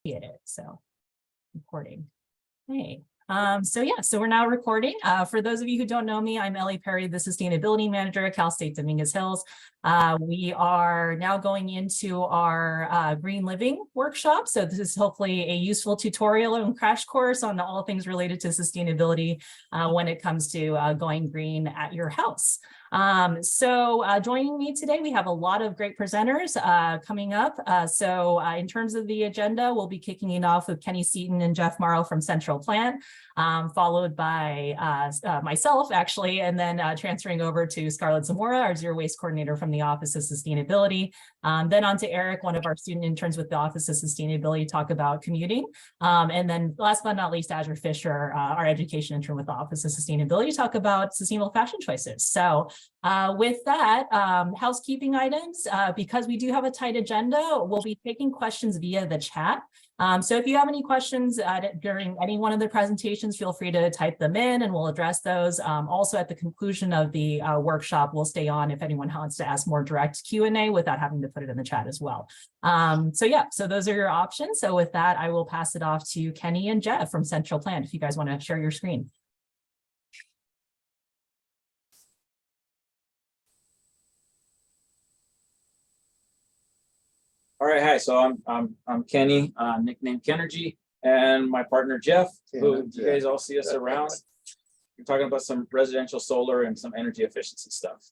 Get it. So recording. Hey. So we're now recording. For those of you who don't know me, I'm Ellie Perry, the Sustainability Manager at Cal State Dominguez Hills. We are now going into our Green Living workshop. So this is hopefully a useful tutorial and crash course on all things related to sustainability when it comes to going green at your house. Joining me today, we have a lot of great presenters coming up. In terms of the agenda, we'll be kicking it off with Kenny Seaton and Jeff Morrow from Central Plant, followed by myself, actually, and then transferring over to Scarlett Zamora, our Zero Waste Coordinator from the Office of Sustainability. Then on to Eric, one of our student interns with the Office of Sustainability, talk about commuting. And then last but not least, Azure Fisher, our education intern with the Office of Sustainability, talk about sustainable fashion choices. So with that, housekeeping items, because we do have a tight agenda, we'll be taking questions via the chat. So if you have any questions during any one of the presentations, feel free to type them in and we'll address those. Also at the conclusion of the workshop, we'll stay on if anyone wants to ask more direct Q&A without having to put it in the chat as well. So those are your options. So with that, I will pass it off to Kenny and Jeff from Central Plant if you guys want to share your screen. All right, hi. So I'm Kenny, nicknamed Kenergy, and my partner Jeff, who you guys all see us around. We're talking about some residential solar and some energy efficiency stuff.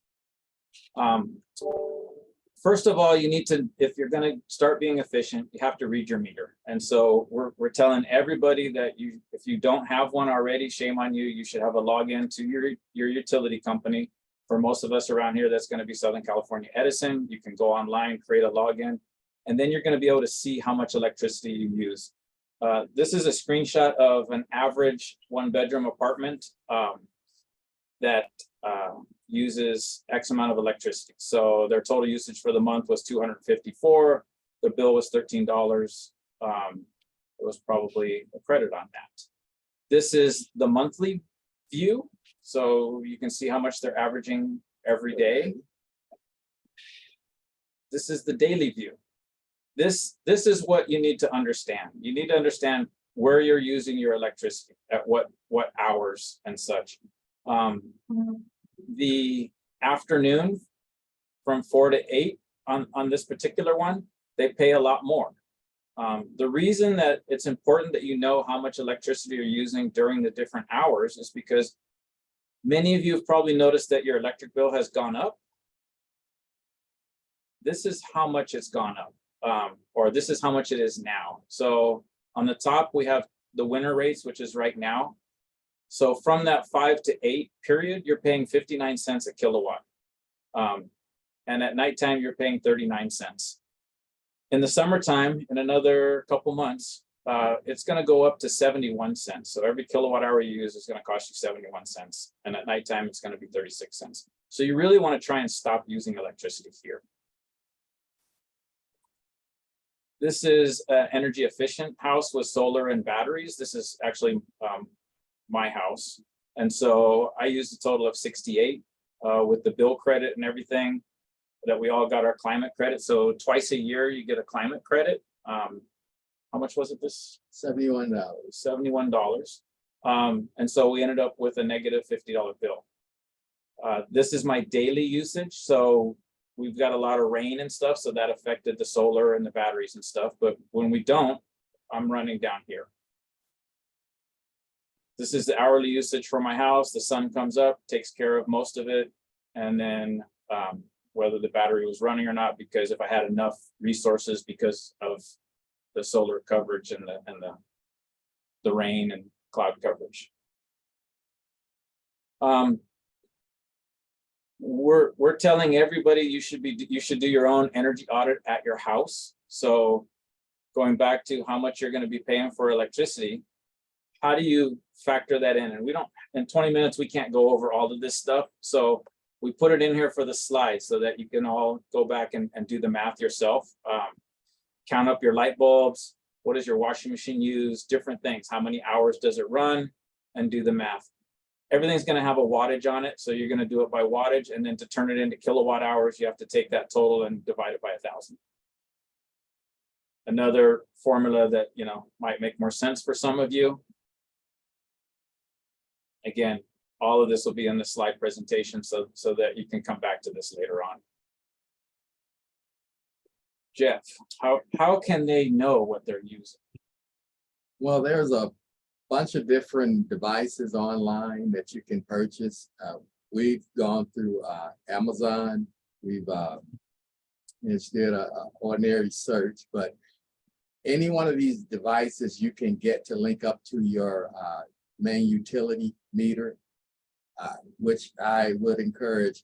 First of all, you need to, if you're going to start being efficient, you have to read your meter. And so we're telling everybody that if you don't have one already, shame on you. You should have a login to your utility company. For most of us around here, that's going to be Southern California Edison. You can go online, create a login. And then you're going to be able to see how much electricity you use. This is a screenshot of an average one-bedroom apartment that uses X amount of electricity. So their total usage for the month was $254. The bill was $13. It was probably a credit on that. This is the monthly view. So you can see how much they're averaging every day. This is the daily view. This is what you need to understand. You need to understand where you're using your electricity, at what hours and such. The afternoon from 4 to 8 on this particular one, they pay a lot more. The reason that it's important that you know how much electricity you're using during the different hours is because many of you have probably noticed that your electric bill has gone up. This is how much it's gone up. Or this is how much it is now. So on the top, we have the winter rates, which is right now. So from that 5 to 8 period, you're paying 59 cents a kilowatt. And at nighttime, you're paying 39 cents. In the summertime, in another couple months, it's going to go up to 71 cents. So every kilowatt hour you use is going to cost you 71 cents. And at nighttime, it's going to be 36 cents. So you really want to try and stop using electricity here. This is an energy efficient house with solar and batteries. This is actually my house. And so I used a total of 68 with the bill credit and everything that we all got our climate credit. So twice a year you get a climate credit. How much was it this? $71. $71. And so we ended up with a negative $50 bill. This is my daily usage. So we've got a lot of rain and stuff, so that affected the solar and the batteries and stuff. But when we don't, I'm running down here. This is the hourly usage for my house. The sun comes up, takes care of most of it. And then whether the battery was running or not, because if I had enough resources because of the solar coverage and the rain and cloud coverage. We're telling everybody you should do your own energy audit at your house. So going back to how much you're going to be paying for electricity, how do you factor that in? And we don't, in 20 minutes, we can't go over all of this stuff. So we put it in here for the slides so that you can all go back and do the math yourself. Count up your light bulbs. What does your washing machine use? Different things. How many hours does it run? And do the math. Everything's going to have a wattage on it. So you're going to do it by wattage. And then to turn it into kilowatt hours, you have to take that total and divide it by 1,000. Another formula that, you know, might make more sense for some of you. Again, all of this will be in the slide presentation so that you can come back to this later on. Jeff, how can they know what they're using? Well, there's a bunch of different devices online that you can purchase. We've gone through Amazon. We've just did a ordinary search, but any one of these devices you can get to link up to your main utility meter, which I would encourage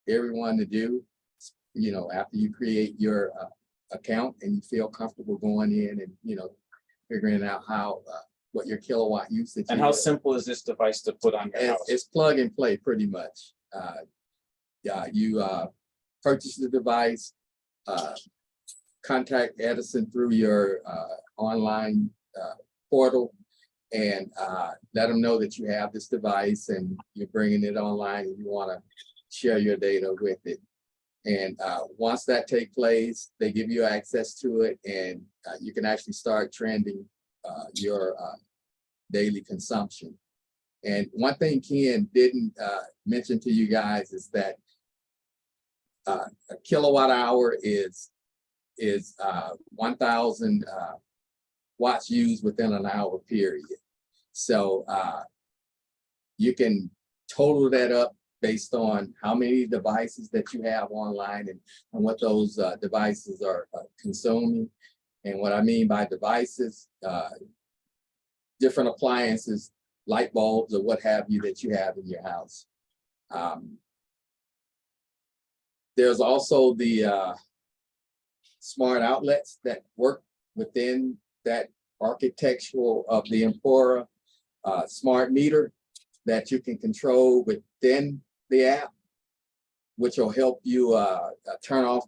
everyone to do. You know, after you create your account and you feel comfortable going in and, you know, figuring out how what your kilowatt usage And how is. simple is this device to put on your house? It's plug and play pretty much. Yeah, you purchase the device, contact Edison through your online portal, and let them know that you have this device and you're bringing it online and you want to share your data with it. And once that takes place, they give you access to it, and you can actually start trending your daily consumption. And one thing Ken didn't mention to you guys is that a kilowatt hour is 1,000 watts used within an hour period. So you can total that up based on how many devices that you have online and what those devices are consuming. And what I mean by devices, different appliances, light bulbs or what have you that you have in your house. There's also the smart outlets that work within that architectural of the Empora smart meter that you can control within the app, which will help you turn off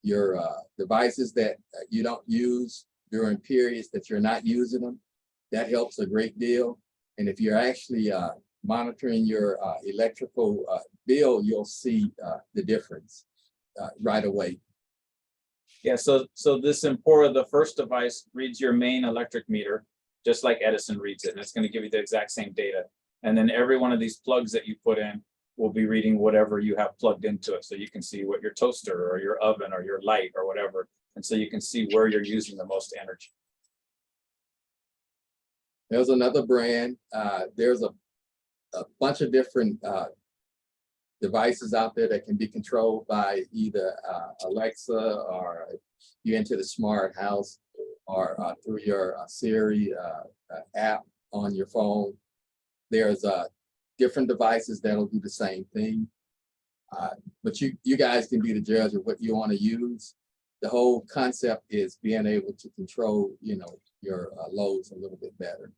your devices that you don't use during periods that you're not using them. That helps a great deal. And if you're actually monitoring your electrical bill, you'll see the difference right away. Yeah, so this Empora, the first device, reads your main electric meter, just like Edison reads it, and it's going to give you the exact same data. And then every one of these plugs that you put in will be reading whatever you have plugged into it. So you can see what your toaster or your oven or your light or whatever. And so you can see where you're using the most energy. There's another brand. There's a bunch of different devices out there that can be controlled by either Alexa, or you enter the smart house, or through your Siri app on your phone. There's different devices that'll do the same thing. But you guys can be the judge of what you want to use. The whole concept is being able to control, you know, your loads a little bit better.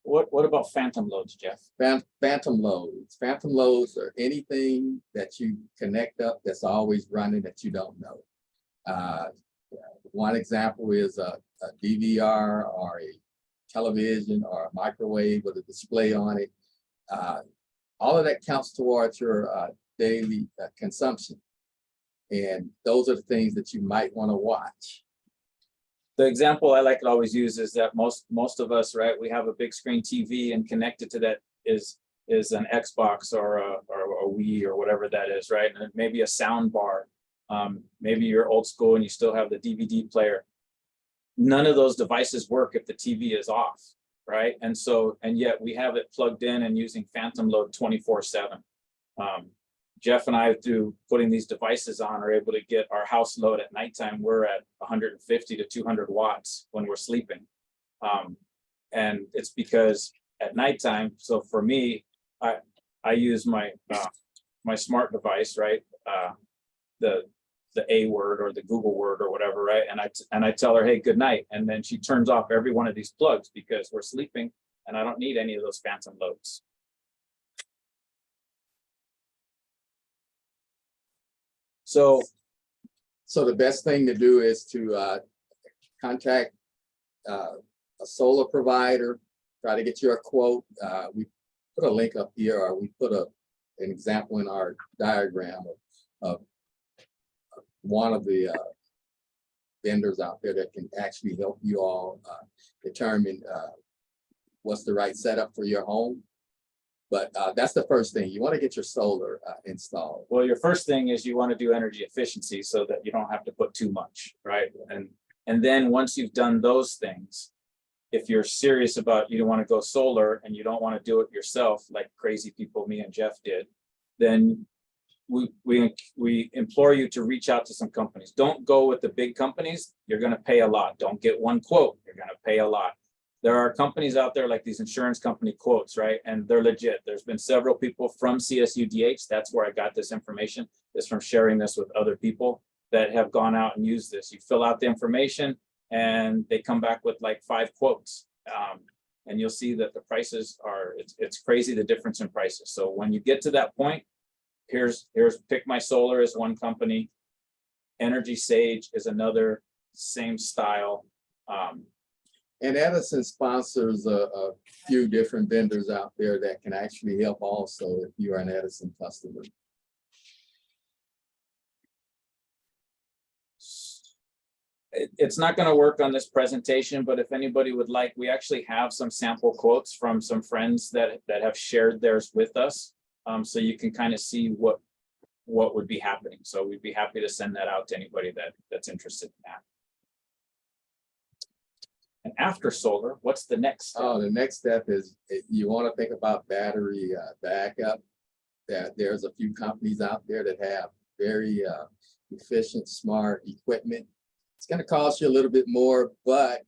What about phantom loads, Jeff? Phantom loads. Phantom loads are anything that you connect up that's always running that you don't know. One example is a DVR or a television or a microwave with a display on it. All of that counts towards your daily consumption. And those are the things that you might want to watch. The example I like to always use is that most of us, right, we have a big screen TV, and connected to that is an Xbox or a Wii or whatever that is, right? And maybe a sound bar. Maybe you're old school and you still have the DVD player. None of those devices work if the TV is off, right? And yet we have it plugged in and using phantom load 24/7. Jeff and I, through putting these devices on, are able to get our house load at nighttime. We're at 150 to 200 watts when we're sleeping. And it's because at nighttime, so for me, I use my my smart device, right? The A word or the Google word or whatever, right? And I tell her, hey, good night. And then she turns off every one of these plugs because we're sleeping and I don't need any of those phantom loads. So the best thing to do is to contact a solar provider, try to get you a quote. We put a link up here, or we put an example in our diagram of one of the vendors out there that can actually help you all determine what's the right setup for your home. But that's the first thing. You want to get your solar installed. Well, your first thing is you want to do energy efficiency so that you don't have to put too much, right? And then once you've done those things, if you're serious about you don't want to go solar and you don't want to do it yourself, like crazy people, me and Jeff did, then we implore you to reach out to some companies. Don't go with the big companies. You're going to pay a lot. Don't get one quote. You're going to pay a lot. There are companies out there like these insurance company quotes, right? And they're legit. There's been several people from CSUDH. That's where I got this information, is from sharing this with other people that have gone out and used this. You fill out the information and they come back with like 5 quotes. And you'll see that the prices are, it's crazy, the difference in prices. So when you get to that point, here's Pick My Solar is one company. Energy Sage is another, same style. And Edison sponsors a few different vendors out there that can actually help also if you are an Edison customer. It's not going to work on this presentation, but if anybody would like, we actually have some sample quotes from some friends that have shared theirs with us. So you can kind of see what would be happening. So we'd be happy to send that out to anybody that's interested in that. And after solar, what's the next step? Oh, the next step is you want to think about battery backup. There's a few companies out there that have very efficient, smart equipment. It's going to cost you a little bit more, but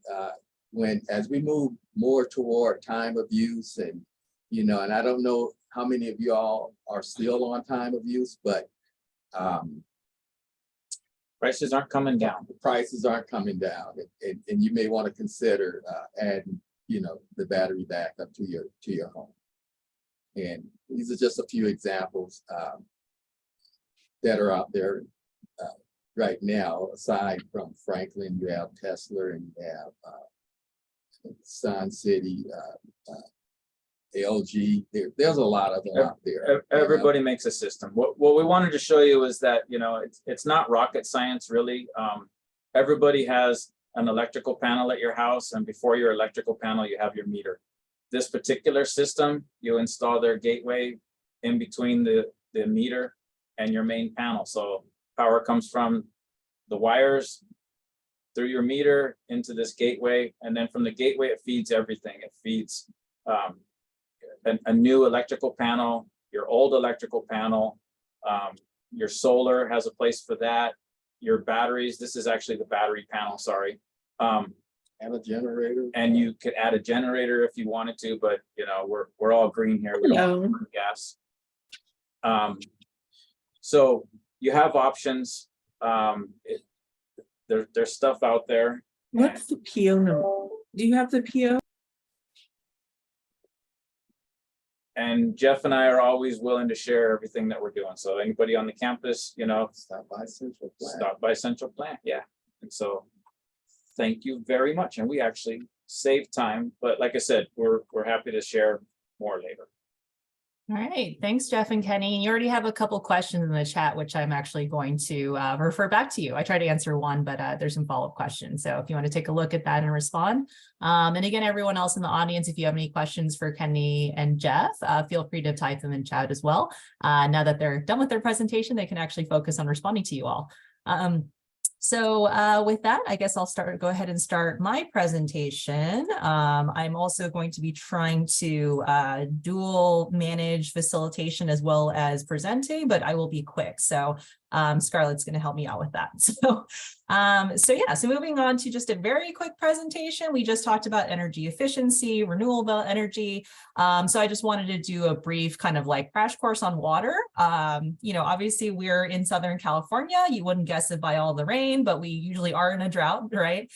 as we move more toward time of use, and and I don't know how many of you all are still on time of use, but Prices aren't coming down. the prices aren't coming down, and you may want to consider adding, the battery backup to your home. And these are just a few examples that are out there right now. Aside from Franklin, you have Tesla, and you have Sun City, LG. There's a lot of them out there. Everybody makes a system. What we wanted to show you is that, it's not rocket science, really. Everybody has an electrical panel at your house, and before your electrical panel, you have your meter. This particular system, you install their gateway in between the meter and your main panel. So power comes from the wires through your meter into this gateway, and then from the gateway, it feeds everything. It feeds a new electrical panel, your old electrical panel, your solar has a place for that, your batteries. This is actually the battery panel, sorry. And a generator. And you could add a generator if you wanted to, but we're all green here. We don't burn gas. So you have options. There's stuff out there. What's the PO number? Do you have the PO? And Jeff and I are always willing to share everything that we're doing. So anybody on the campus, Stop by Central Plant. stop by Central Plant, yeah. And so thank you very much. And we actually saved time, but like I said, we're happy to share more later. All right, thanks, Jeff and Kenny. You already have a couple questions in the chat, which I'm actually going to refer back to you. I tried to answer one, but there's some follow-up questions. So if you want to take a look at that and respond. And again, everyone else in the audience, if you have any questions for Kenny and Jeff, feel free to type them in chat as well. Now that they're done with their presentation, they can actually focus on responding to you all. So with that, I guess I'll go ahead and start my presentation. I'm also going to be trying to dual manage facilitation as well as presenting, but I will be quick. So Scarlett's going to help me out with that. So moving on to just a very quick presentation. We just talked about energy efficiency, renewable energy. So I just wanted to do a brief kind of like crash course on water. Obviously we're in Southern California. You wouldn't guess it by all the rain, but we usually are in a drought, right?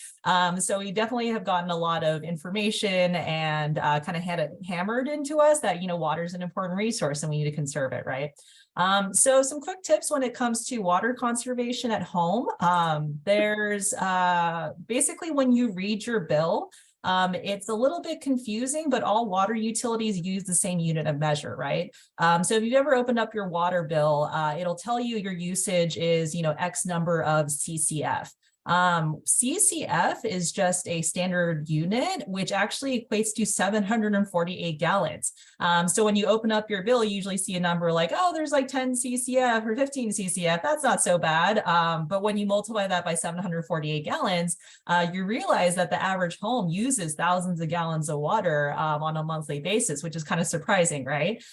So we definitely have gotten a lot of information and kind of had it hammered into us that, water is an important resource and we need to conserve it, right? So some quick tips when it comes to water conservation at home. There's basically when you read your bill, it's a little bit confusing, but all water utilities use the same unit of measure, right? So if you've ever opened up your water bill, it'll tell you your usage is, X number of CCF. CCF is just a standard unit, which actually equates to 748 gallons. So when you open up your bill, you usually see a number like, oh, there's like 10 CCF or 15 CCF. That's not so bad. But when you multiply that by 748 gallons, you realize that the average home uses thousands of gallons of water on a monthly basis, which is kind of surprising, right?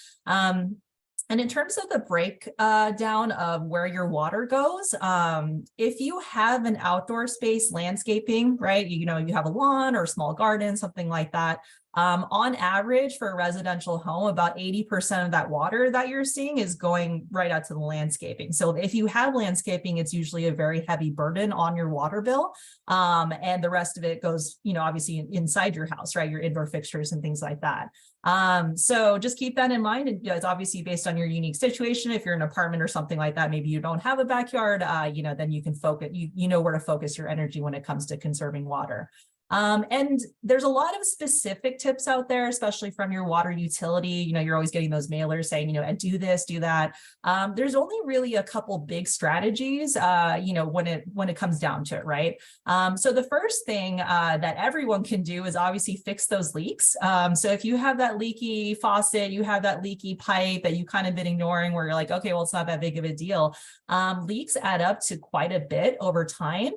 And in terms of the breakdown of where your water goes, if you have an outdoor space landscaping, right, you have a lawn or a small garden, something like that, on average for a residential home, about 80% of that water that you're seeing is going right out to the landscaping. So if you have landscaping, it's usually a very heavy burden on your water bill. And the rest of it goes, obviously inside your house, right, your indoor fixtures and things like that. So just keep that in mind. And it's obviously based on your unique situation. If you're in an apartment or something like that, maybe you don't have a backyard, then you can focus, you know where to focus your energy when it comes to conserving water. And there's a lot of specific tips out there, especially from your water utility. You're always getting those mailers saying, do this, do that. There's only really a couple big strategies, when it comes down to it, right? So the first thing that everyone can do is obviously fix those leaks. So if you have that leaky faucet, you have that leaky pipe that you kind of been ignoring where you're like, okay, well, it's not that big of a deal. Leaks add up to quite a bit over time.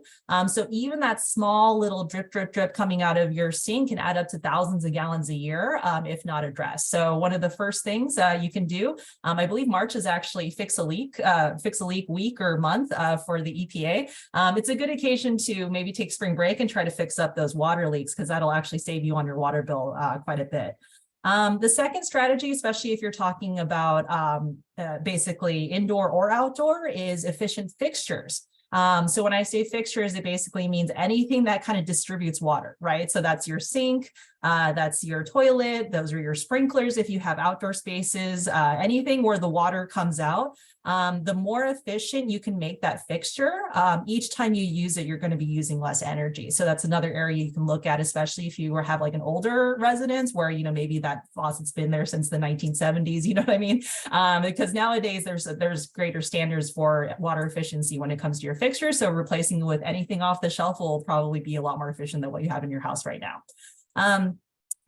So even that small little drip coming out of your sink can add up to thousands of gallons a year if not addressed. So one of the first things you can do, I believe March is actually Fix a Leak week or month for the EPA. It's a good occasion to maybe take spring break and try to fix up those water leaks because that'll actually save you on your water bill quite a bit. The second strategy, especially if you're talking about basically indoor or outdoor, is efficient fixtures. So when I say fixtures, it basically means anything that kind of distributes water, right? So that's your sink, that's your toilet, those are your sprinklers if you have outdoor spaces, anything where the water comes out. The more efficient you can make that fixture, each time you use it, you're going to be using less energy. So that's another area you can look at, especially if you have like an older residence where, maybe that faucet's been there since the 1970s, you know what I mean? Because nowadays there's greater standards for water efficiency when it comes to your fixtures. So replacing with anything off the shelf will probably be a lot more efficient than what you have in your house right now.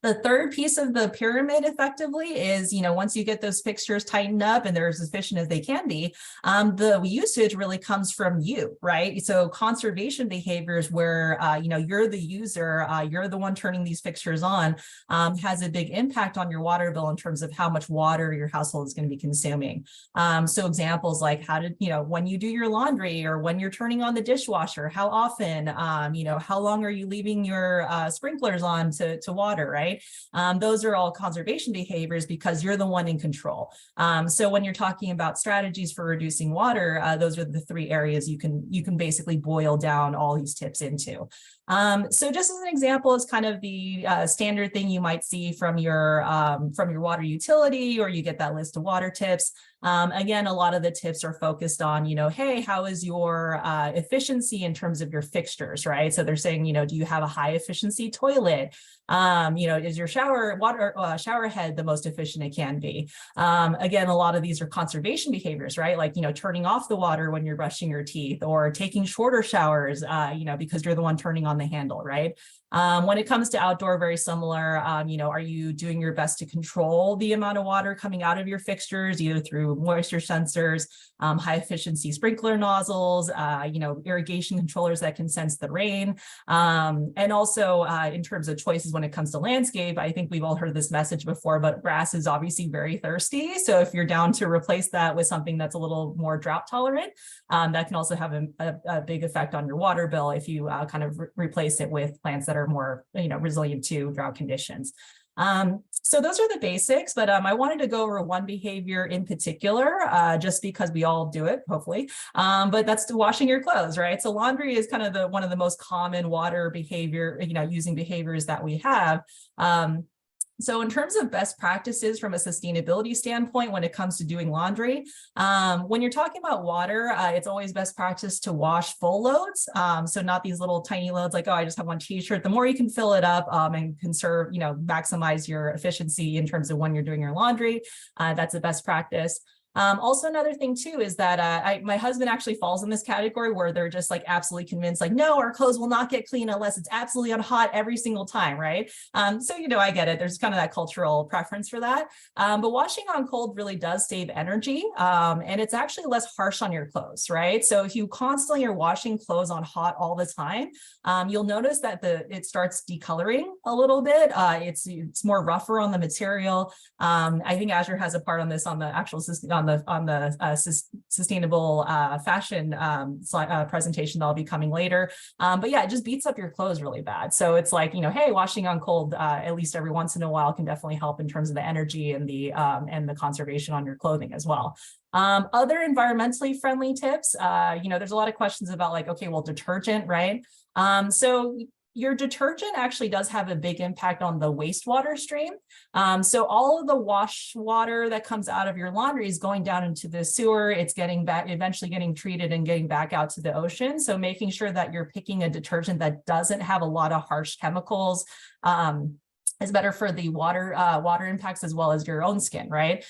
The third piece of the pyramid effectively is, once you get those fixtures tightened up and they're as efficient as they can be, the usage really comes from you, right? So conservation behaviors where, you're the user, you're the one turning these fixtures on, has a big impact on your water bill in terms of how much water your household is going to be consuming. So examples like when you do your laundry or when you're turning on the dishwasher, how often, how long are you leaving your sprinklers on to water, right? Those are all conservation behaviors because you're the one in control. So when you're talking about strategies for reducing water, those are the three areas you can basically boil down all these tips into. So just as an example, it's kind of the standard thing you might see from your water utility, or you get that list of water tips. Again, a lot of the tips are focused on, hey, how is your efficiency in terms of your fixtures, right? So they're saying, do you have a high efficiency toilet? Is your shower head the most efficient it can be? Again, a lot of these are conservation behaviors, right? Like, turning off the water when you're brushing your teeth, or taking shorter showers, because you're the one turning on the handle, right? When it comes to outdoor, very similar, are you doing your best to control the amount of water coming out of your fixtures, either through moisture sensors, high efficiency sprinkler nozzles, irrigation controllers that can sense the rain. And also in terms of choices when it comes to landscape, I think we've all heard this message before, but grass is obviously very thirsty. So if you're down to replace that with something that's a little more drought tolerant, that can also have a big effect on your water bill if you kind of replace it with plants that are more, resilient to drought conditions. So those are the basics, but I wanted to go over one behavior in particular, just because we all do it, hopefully, but that's washing your clothes, right? So laundry is kind of one of the most common water behavior, using behaviors that we have. So in terms of best practices from a sustainability standpoint, when it comes to doing laundry, when you're talking about water, it's always best practice to wash full loads. So not these little tiny loads like, oh, I just have one t-shirt. The more you can fill it up and conserve, maximize your efficiency in terms of when you're doing your laundry, that's the best practice. Also, another thing too is that my husband actually falls in this category where they're just like absolutely convinced, like, no, our clothes will not get clean unless it's absolutely on hot every single time, right? So, you know, I get it. There's kind of that cultural preference for that. But washing on cold really does save energy, and it's actually less harsh on your clothes, right? So if you constantly are washing clothes on hot all the time, you'll notice that it starts decoloring a little bit. It's more rougher on the material. I think Azure has a part on this on the actual sustainable fashion presentation that'll be coming later. But yeah, it just beats up your clothes really bad. So it's like, you know, hey, washing on cold at least every once in a while can definitely help in terms of the energy and the conservation on your clothing as well. Other environmentally friendly tips, you know, there's a lot of questions about like, okay, well, detergent, right? So your detergent actually does have a big impact on the wastewater stream. So all of the wash water that comes out of your laundry is going down into the sewer. It's getting back, eventually getting treated and getting back out to the ocean. So making sure that you're picking a detergent that doesn't have a lot of harsh chemicals, is better for the water impacts as well as your own skin, right?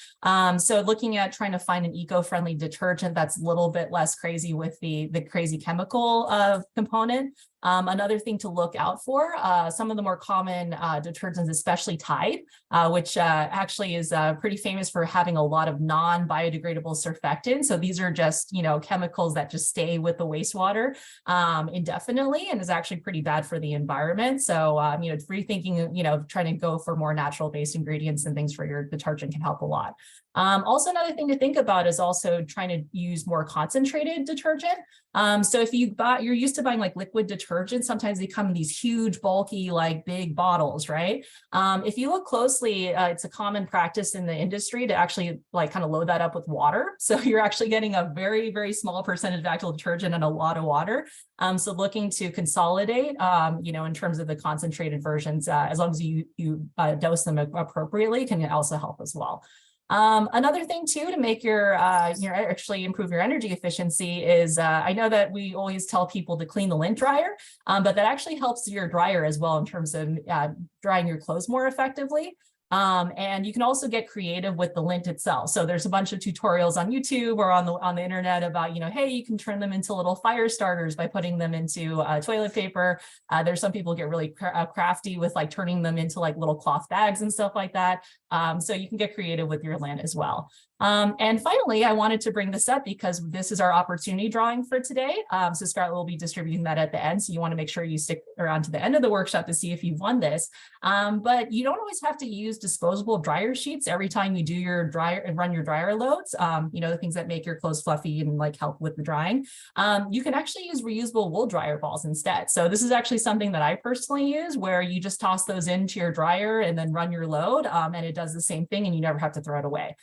So looking at trying to find an eco-friendly detergent that's a little bit less crazy with the crazy chemical component. Another thing to look out for, some of the more common detergents, especially Tide, which actually is pretty famous for having a lot of non-biodegradable surfactants. So these are just, you know, chemicals that just stay with the wastewater indefinitely, and is actually pretty bad for the environment. So, you know, rethinking, you know, trying to go for more natural-based ingredients and things for your detergent can help a lot. Also, another thing to think about is also trying to use more concentrated detergent. So if you're used to buying like liquid detergent, sometimes they come in these huge, bulky, like big bottles, right? If you look closely, it's a common practice in the industry to actually like kind of load that up with water. So you're actually getting a very, very small percentage of actual detergent and a lot of water. So looking to consolidate, you know, in terms of the concentrated versions, as long as you dose them appropriately, can also help as well. Another thing too, to make your actually improve your energy efficiency is, I know that we always tell people to clean the lint dryer, but that actually helps your dryer as well in terms of drying your clothes more effectively. And you can also get creative with the lint itself. So there's a bunch of tutorials on YouTube or on the internet about, you know, hey, you can turn them into little fire starters by putting them into toilet paper. There's some people get really crafty with like turning them into like little cloth bags and stuff like that. So you can get creative with your lint as well. And finally, I wanted to bring this up because this is our opportunity drawing for today. So Scarlett will be distributing that at the end. So you want to make sure you stick around to the end of the workshop to see if you've won this. But you don't always have to use disposable dryer sheets every time you do your dryer and run your dryer loads. You know, the things that make your clothes fluffy and like help with the drying. You can actually use reusable wool dryer balls instead. So this is actually something that I personally use, where you just toss those into your dryer and then run your load, and it does the same thing and you never have to throw it away.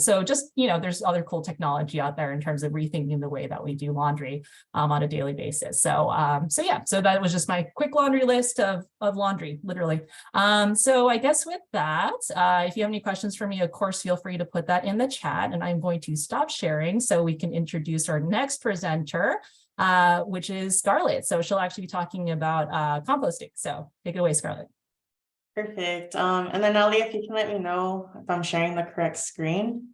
So just, you know, there's other cool technology out there in terms of rethinking the way that we do laundry on a daily basis. So yeah, so that was just my quick laundry list of laundry, literally. So I guess with that, if you have any questions for me, of course, feel free to put that in the chat, and I'm going to stop sharing so we can introduce our next presenter, which is Scarlett. So she'll actually be talking about composting. So take it away, Scarlett. Perfect. And then Ellie, if you can let me know if I'm sharing the correct screen.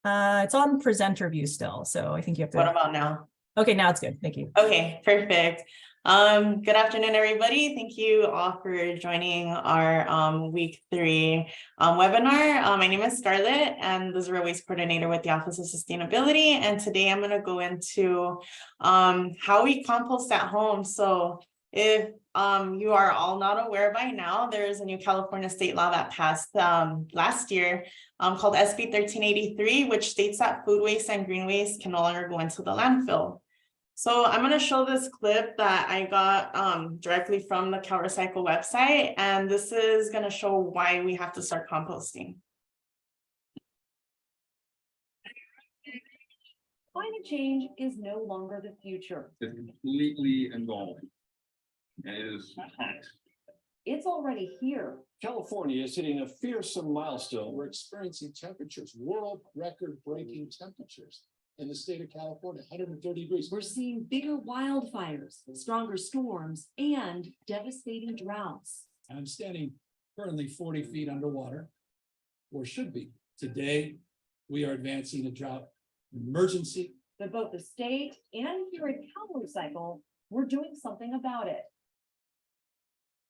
It's on presenter view still, so I think you have to. What about now? Okay, now it's good. Thank you. Okay, perfect. Good afternoon, everybody. Thank you all for joining our week 3 webinar. My name is Scarlett, and the Zero Waste Coordinator with the Office of Sustainability. And today I'm going to go into how we compost at home. So if you are all not aware by now, there is a new California state law that passed last year called SB 1383, which states that food waste and green waste can no longer go into the landfill. So I'm going to show this clip that I got directly from the CalRecycle website, and this is going to show why we have to start composting. Climate change is no longer the future. It's completely engulfing. And it is hot. It's already here. California is hitting a fearsome milestone. We're experiencing temperatures, world record breaking temperatures in the state of California, 130 degrees. We're seeing bigger wildfires, stronger storms, and devastating droughts. I'm standing currently 40 feet underwater, or should be. Today, We are advancing a drought emergency. But both the state and here at CalRecycle, we're doing something about it.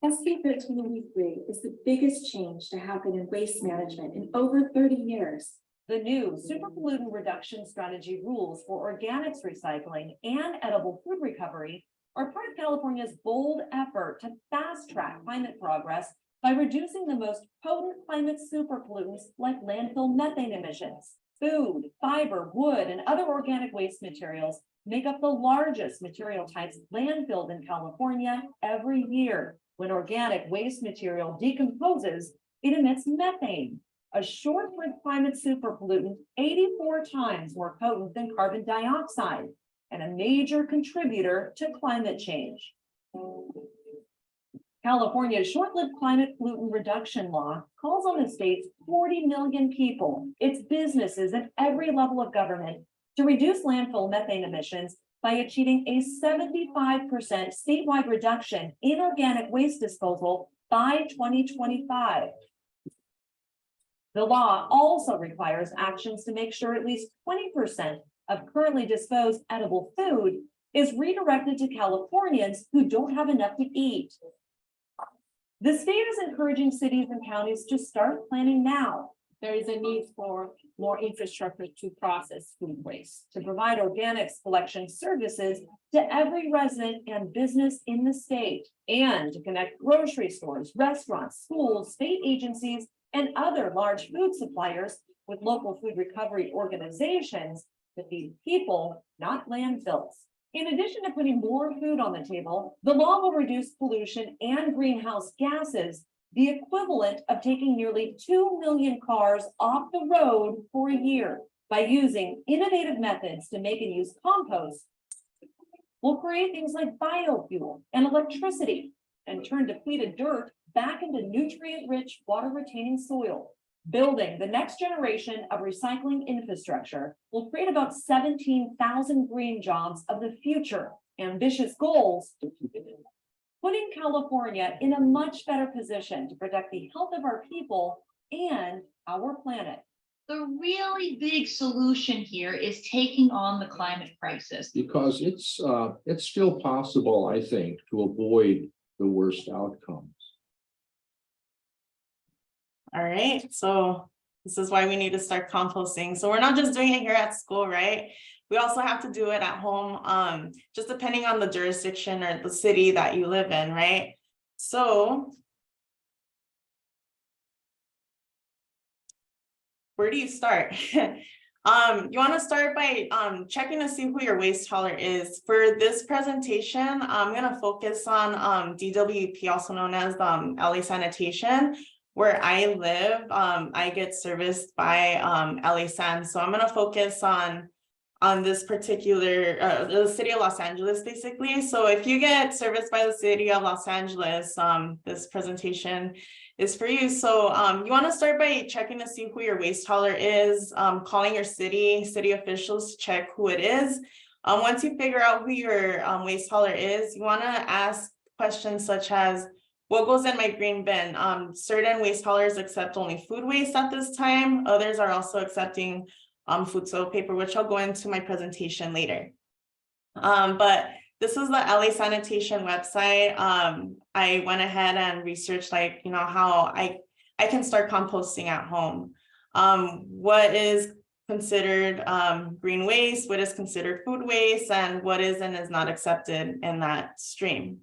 SB 1383 is the biggest change to happen in waste management in over 30 years. The new super pollutant reduction strategy rules for organics recycling and edible food recovery are part of California's bold effort to fast track climate progress by reducing the most potent climate super pollutants like landfill methane emissions. Food, fiber, wood, and other organic waste materials make up the largest material types landfilled in California every year. When organic waste material decomposes, it emits methane, a short-lived climate super pollutant 84 times more potent than carbon dioxide, and a major contributor to climate change. California's short-lived climate pollutant reduction law calls on the state's 40 million people, its businesses, and every level of government to reduce landfill methane emissions by achieving a 75% statewide reduction in organic waste disposal by 2025. The law also requires actions to make sure at least 20% of currently disposed edible food is redirected to Californians who don't have enough to eat. The state is encouraging cities and counties to start planning now. There is a need for more infrastructure to process food waste, to provide organics collection services to every resident and business in the state, and to connect grocery stores, restaurants, schools, state agencies, and other large food suppliers with local food recovery organizations to feed people, not landfills. In addition to putting more food on the table, the law will reduce pollution and greenhouse gases, the equivalent of taking nearly 2 million cars off the road for a year. By using innovative methods to make and use compost, we'll create things like biofuel and electricity and turn depleted dirt back into nutrient-rich, water-retaining soil. Building the next generation of recycling infrastructure will create about 17,000 green jobs of the future. Ambitious goals, putting California in a much better position to protect the health of our people and our planet. The really big solution here is taking on the climate crisis. Because it's still possible, I think, to avoid the worst outcomes. All right, so this is why we need to start composting. So we're not just doing it here at school, right? We also have to do it at home, just depending on the jurisdiction or the city that you live in, right? So where do you start? You want to start by checking to see who your waste hauler is. For this presentation, I'm going to focus on DWP, also known as LA Sanitation. Where I live, I get serviced by LA San. So I'm going to focus on this particular, the city of Los Angeles, basically. So if you get serviced by the city of Los Angeles, this presentation is for you. So you want to start by checking to see who your waste hauler is, calling your city officials to check who it is. Once you figure out who your waste hauler is, you want to ask questions such as, what goes in my green bin? Certain waste haulers accept only food waste at this time. Others are also accepting food soil paper, which I'll go into my presentation later. But this is the LA Sanitation website. I went ahead and researched, like, how I can start composting at home. What is considered green waste, what is considered food waste, and what is and is not accepted in that stream.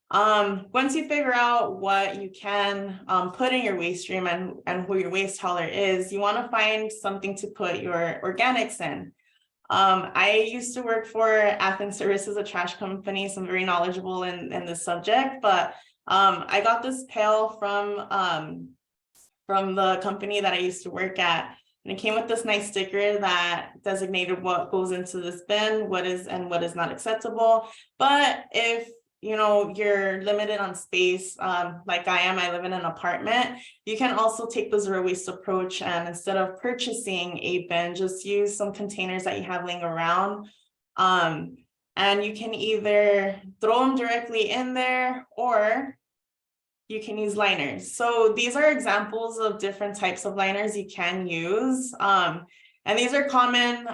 Once you figure out what you can put in your waste stream and who your waste hauler is, you want to find something to put your organics in. I used to work for Athens Services, a trash company, so I'm very knowledgeable in this subject, but I got this pail from the company that I used to work at, and it came with this nice sticker that designated what goes into this bin, what is and what is not acceptable. But if you're limited on space, like I am, I live in an apartment, you can also take the zero waste approach, and instead of purchasing a bin, just use some containers that you have laying around. And you can either throw them directly in there, or you can use liners. So these are examples of different types of liners you can use. And these are common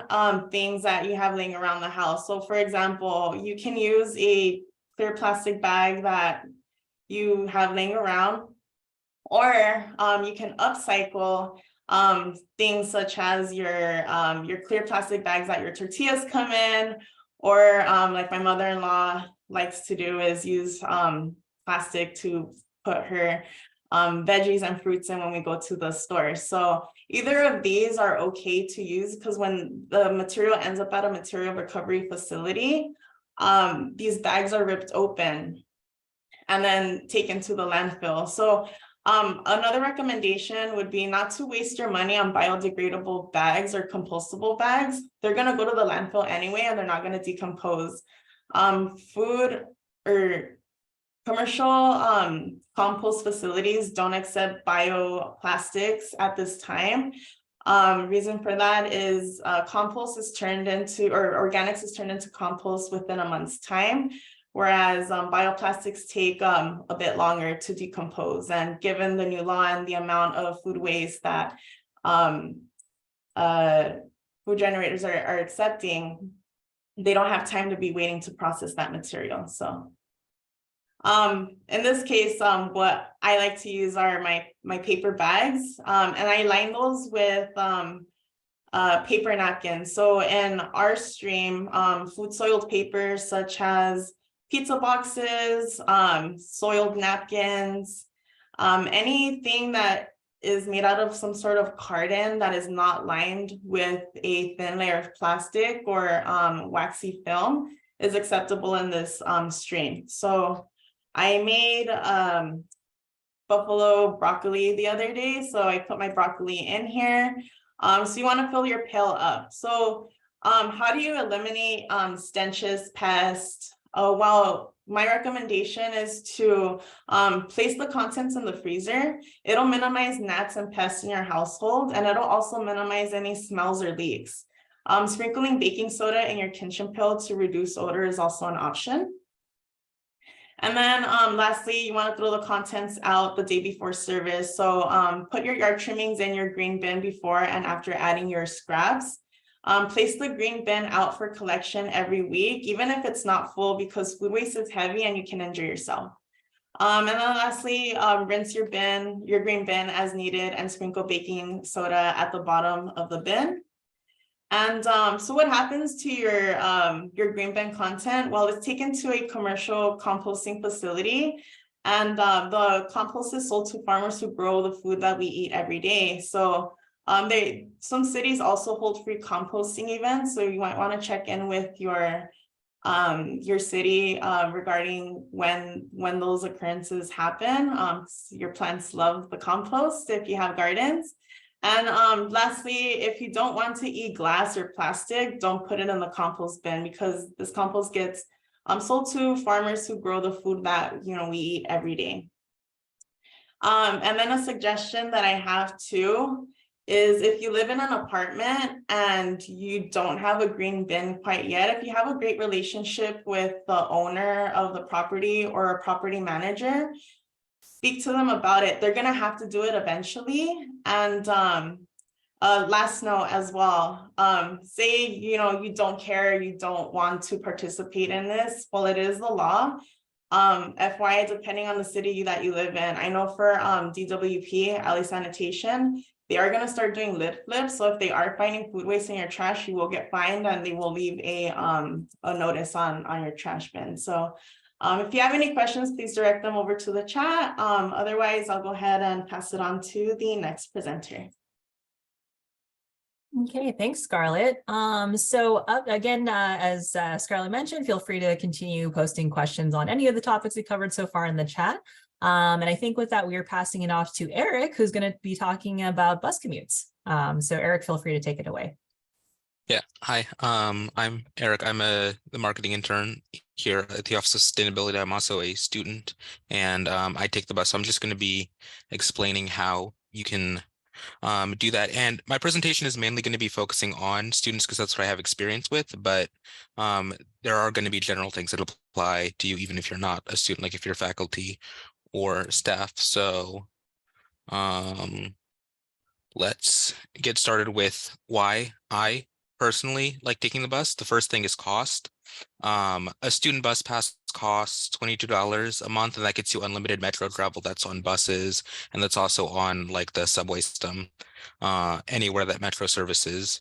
things that you have laying around the house. So for example, you can use a clear plastic bag that you have laying around, or you can upcycle things such as your clear plastic bags that your tortillas come in, or like my mother-in-law likes to do is use plastic to put her veggies and fruits in when we go to the store. So either of these are okay to use, because when the material ends up at a material recovery facility, these bags are ripped open and then taken to the landfill. So another recommendation would be not to waste your money on biodegradable bags or compostable bags. They're gonna go to the landfill anyway, and they're not gonna decompose. Food or commercial compost facilities don't accept bioplastics at this time. Reason for that is compost is turned into, or organics is turned into compost within a month's time, whereas bioplastics take a bit longer to decompose. And given the new law and the amount of food waste that food generators are accepting, they don't have time to be waiting to process that material. So in this case, what I like to use are my paper bags, and I line those with paper napkins. So in our stream, food soiled paper such as pizza boxes, soiled napkins, anything that is made out of some sort of carton that is not lined with a thin layer of plastic or waxy film is acceptable in this stream. So I made buffalo broccoli the other day, so I put my broccoli in here. So you want to fill your pail up. So how do you eliminate stenches, pests? Well, my recommendation is to place the contents in the freezer. It'll minimize gnats and pests in your household, and it'll also minimize any smells or leaks. Sprinkling baking soda in your kitchen pail to reduce odor is also an option. And then lastly, you want to throw the contents out the day before service. So put your yard trimmings in your green bin before and after adding your scraps. Place the green bin out for collection every week, even if it's not full, because food waste is heavy and you can injure yourself. And then lastly, rinse your green bin as needed, and sprinkle baking soda at the bottom of the bin. And so what happens to your green bin content? Well, it's taken to a commercial composting facility, and the compost is sold to farmers who grow the food that we eat every day. So some cities also hold free composting events, so you might want to check in with your city regarding when those occurrences happen. Your plants love the compost if you have gardens. And lastly, if you don't want to eat glass or plastic, don't put it in the compost bin, because this compost gets sold to farmers who grow the food that we eat every day. And then a suggestion that I have too is, if you live in an apartment and you don't have a green bin quite yet, if you have a great relationship with the owner of the property or a property manager, speak to them about it. They're gonna have to do it eventually. And last note as well, say you don't care, you don't want to participate in this. Well, it is the law. FYI, depending on the city that you live in, I know for DWP, LA Sanitation, they are going to start doing lid flips. So if they are finding food waste in your trash, you will get fined, and they will leave a notice on your trash bin. So if you have any questions, please direct them over to the chat. Otherwise, I'll go ahead and pass it on to the next presenter. Okay, thanks, Scarlett. So again, as Scarlett mentioned, feel free to continue posting questions on any of the topics we covered so far in the chat. And I think with that, we are passing it off to Eric, who's going to be talking about bus commutes. So Eric, feel free to take it away. Yeah, hi, I'm Eric. I'm the marketing intern here at the Office of Sustainability. I'm also a student, and I take the bus. So I'm just going to be explaining how you can do that. And my presentation is mainly going to be focusing on students, because that's what I have experience with, but there are going to be general things that apply to you even if you're not a student, like if you're faculty or staff. So let's get started with why I personally like taking the bus. The first thing is cost. A student bus pass costs $22 a month, and that gets you unlimited metro travel. That's on buses, and that's also on like the subway system, anywhere that metro services.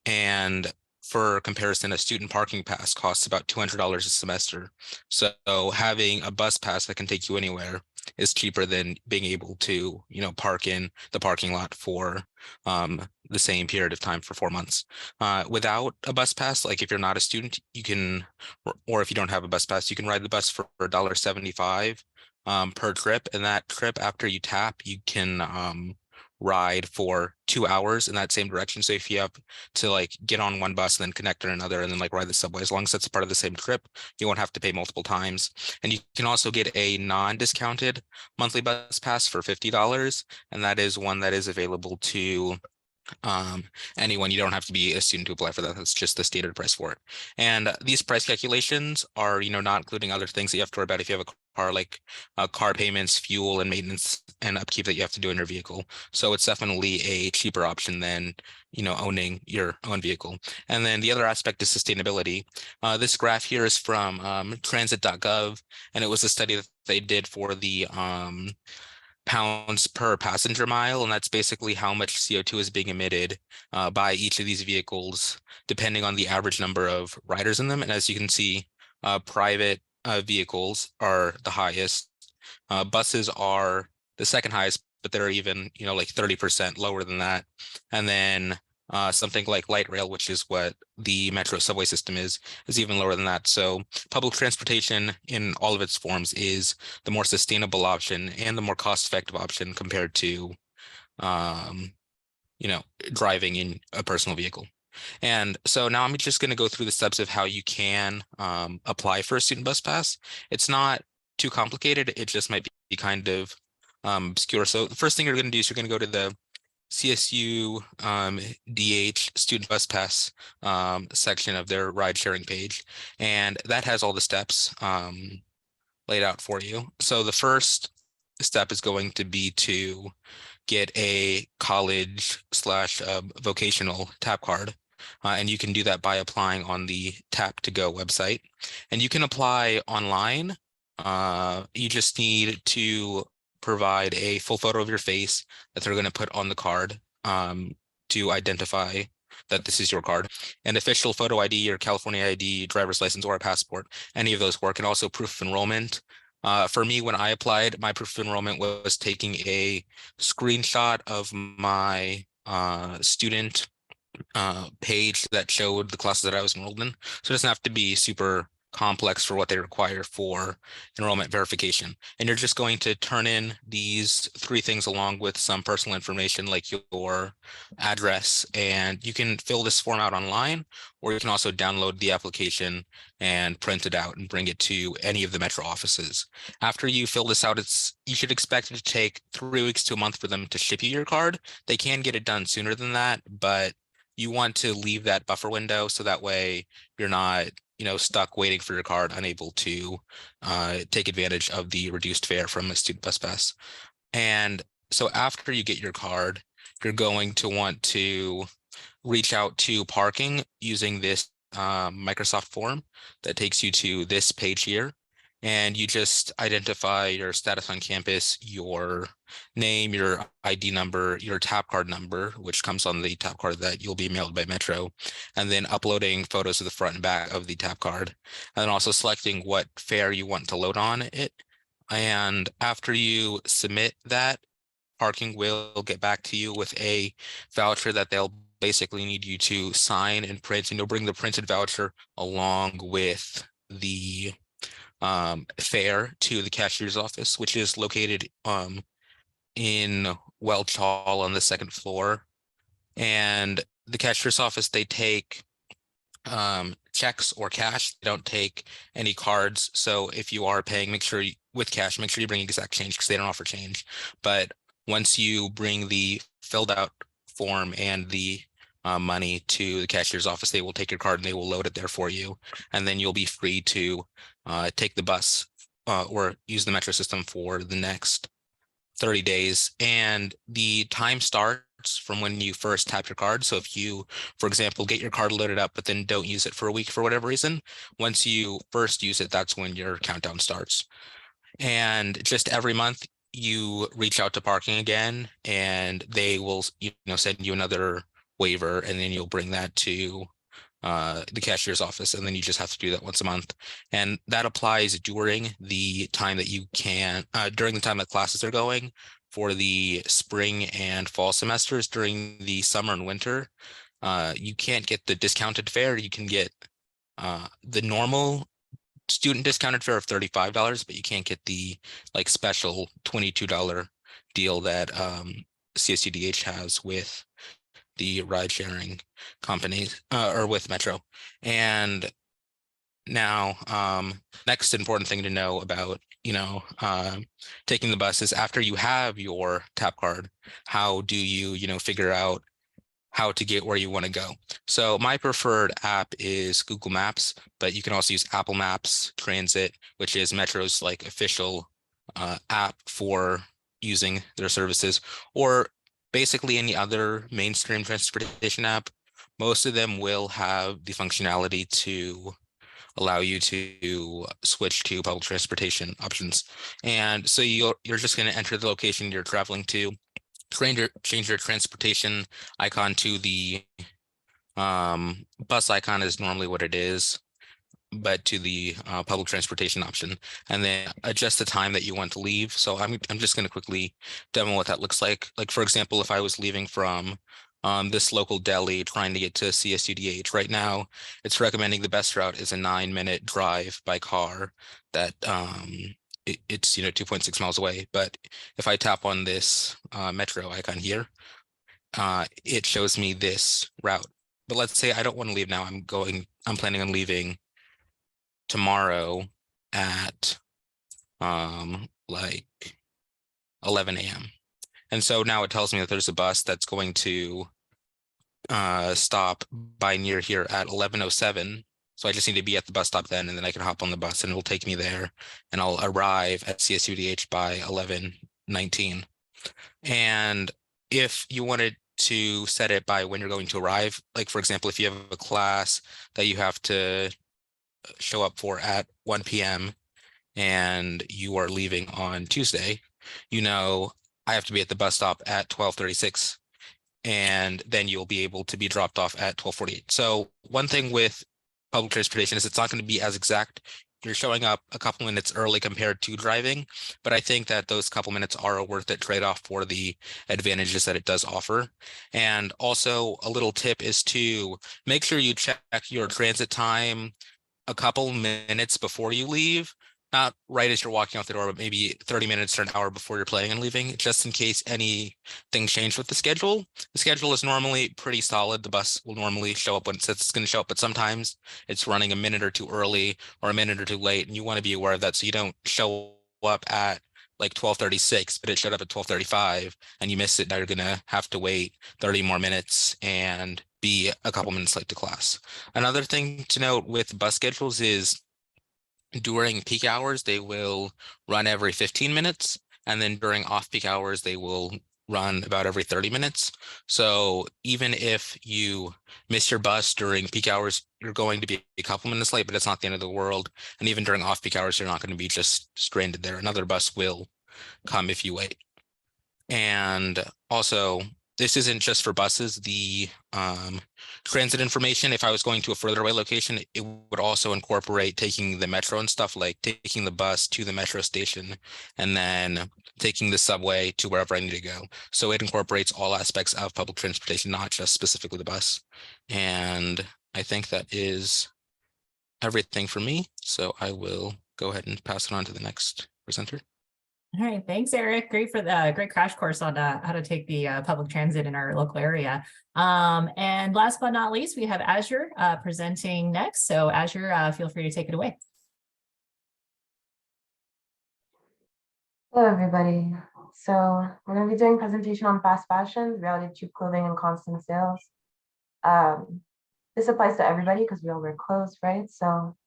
And for comparison, a student parking pass costs about $200 a semester. So having a bus pass that can take you anywhere is cheaper than being able to, park in the parking lot for the same period of time for 4 months. Without a bus pass, like if you're not a student, you can, or if you don't have a bus pass, you can ride the bus for $1.75 per trip. And that trip, after you tap, you can ride for 2 hours in that same direction. So if you have to like get on one bus and then connect on another and then like ride the subway, as long as that's part of the same trip, you won't have to pay multiple times. And you can also get a non-discounted monthly bus pass for $50, and that is one that is available to anyone. You don't have to be a student to apply for that. That's just the stated price for it. And these price calculations are, not including other things that you have to worry about if you have a car, like car payments, fuel, and maintenance and upkeep that you have to do in your vehicle. So it's definitely a cheaper option than, owning your own vehicle. And then the other aspect is sustainability. This graph here is from transit.gov, and it was a study that they did for the pounds per passenger mile, and that's basically how much CO2 is being emitted by each of these vehicles, depending on the average number of riders in them. And as you can see, private vehicles are the highest. Buses are the second highest, but they're even, like 30% lower than that. And then something like light rail, which is what the metro subway system is even lower than that. So public transportation in all of its forms is the more sustainable option and the more cost-effective option compared to, driving in a personal vehicle. And so now I'm just going to go through the steps of how you can apply for a student bus pass. It's not too complicated. It just might be kind of obscure. So the first thing you're going to do is you're going to go to the CSU DH student bus pass section of their ride sharing page, and that has all the steps laid out for you. So the first step is going to be to get a college / vocational tap card. And you can do that by applying on the Tap to Go website. And you can apply online. You just need to provide a full photo of your face that they're going to put on the card to identify that this is your card. An official photo ID or California ID, driver's license, or a passport, any of those work. And also proof of enrollment. For me, when I applied, my proof of enrollment was taking a screenshot of my student page that showed the classes that I was enrolled in. So it doesn't have to be super complex for what they require for enrollment verification. And you're just going to turn in these 3 things along with some personal information like your address. And you can fill this form out online, or you can also download the application and print it out and bring it to any of the metro offices. After you fill this out, you should expect it to take 3 weeks to a month for them to ship you your card. They can get it done sooner than that, but you want to leave that buffer window so that way you're not stuck waiting for your card, unable to take advantage of the reduced fare from a student bus pass. And so after you get your card, you're going to want to reach out to parking using this Microsoft form that takes you to this page here. And you just identify your status on campus, your name, your ID number, your tap card number, which comes on the tap card that you'll be mailed by Metro, and then uploading photos of the front and back of the tap card, and then also selecting what fare you want to load on it. And after you submit that, parking will get back to you with a voucher that they'll basically need you to sign and print, and you'll bring the printed voucher along with the fare to the cashier's office, which is located in Welch Hall on the 2nd floor. And the cashier's office, they take checks or cash. They don't take any cards. So if you are paying, with cash, make sure you bring exact change because they don't offer change. But once you bring the filled out form and the money to the cashier's office, they will take your card and they will load it there for you. And then you'll be free to take the bus or use the metro system for the next 30 days. And the time starts starts from when you first tap your card. So if you, for example, get your card loaded up, but then don't use it for a week for whatever reason, once you first use it, that's when your countdown starts. And just every month you reach out to parking again, and they will, send you another waiver, and then you'll bring that to the cashier's office, and then you just have to do that once a month. And that applies during the time that you can, during the time that classes are going for the spring and fall semesters. During the summer and winter, you can't get the discounted fare. You can get the normal student discounted fare of $35, but you can't get the like special $22 deal that CSUDH has with the ride sharing companies or with Metro. And now next important thing to know about taking the bus is, after you have your tap card, how do you figure out how to get where you want to go? So my preferred app is Google Maps, but you can also use Apple Maps Transit, which is Metro's like official app for using their services, or basically any other mainstream transportation app. Most of them will have the functionality to allow you to switch to public transportation options. And so you're just going to enter the location you're traveling to, change your transportation icon to the bus icon is normally what it is, but to the public transportation option, and then adjust the time that you want to leave. So I'm just going to quickly demo what that looks like. Like, for example, if I was leaving from this local deli trying to get to CSUDH right now, it's recommending the best route is a 9-minute drive by car that it's 2.6 miles away. But if I tap on this Metro icon here, it shows me this route. But let's say I don't want to leave now. I'm planning on leaving tomorrow at like 11 a.m. And so now it tells me that there's a bus that's going to stop by near here at 11:07. So I just need to be at the bus stop then, and then I can hop on the bus and it'll take me there, and I'll arrive at CSUDH by 11:19. And if you wanted to set it by when you're going to arrive, like for example, if you have a class that you have to show up for at 1 p.m. and you are leaving on Tuesday, I have to be at the bus stop at 12:36, and then you'll be able to be dropped off at 12:48. So one thing with public transportation is it's not going to be as exact. You're showing up a couple minutes early compared to driving, but I think that those couple minutes are a worth it trade-off for the advantages that it does offer. And also a little tip is to make sure you check your transit time a couple minutes before you leave, not right as you're walking out the door, but maybe 30 minutes to an hour before you're planning on leaving, just in case anything changed with the schedule. The schedule is normally pretty solid. The bus will normally show up when it says it's going to show up, but sometimes it's running a minute or two early or a minute or two late, and you want to be aware of that so you don't show up at like 12:36, but it showed up at 12:35 and you missed it. Now you're going to have to wait 30 more minutes and be a couple minutes late to class. Another thing to note with bus schedules is during peak hours, they will run every 15 minutes. And then during off-peak hours, they will run about every 30 minutes. So even if you miss your bus during peak hours, you're going to be a couple minutes late, but it's not the end of the world. And even during off-peak hours, you're not going to be just stranded there. Another bus will come if you wait. And also, this isn't just for buses. The transit information, if I was going to a further away location, it would also incorporate taking the metro and stuff, like taking the bus to the metro station and then taking the subway to wherever I need to go. So it incorporates all aspects of public transportation, not just specifically the bus. And I think that is everything for me. So I will go ahead and pass it on to the next presenter. All right, thanks, Eric. Great for the great crash course on how to take the public transit in our local area. And last but not least, we have Azure presenting next. So Azure, feel free to take it away. Hello, everybody. So we're going to be doing a presentation on fast fashion, reality cheap clothing, and constant sales. This applies to everybody because we all wear clothes, right? So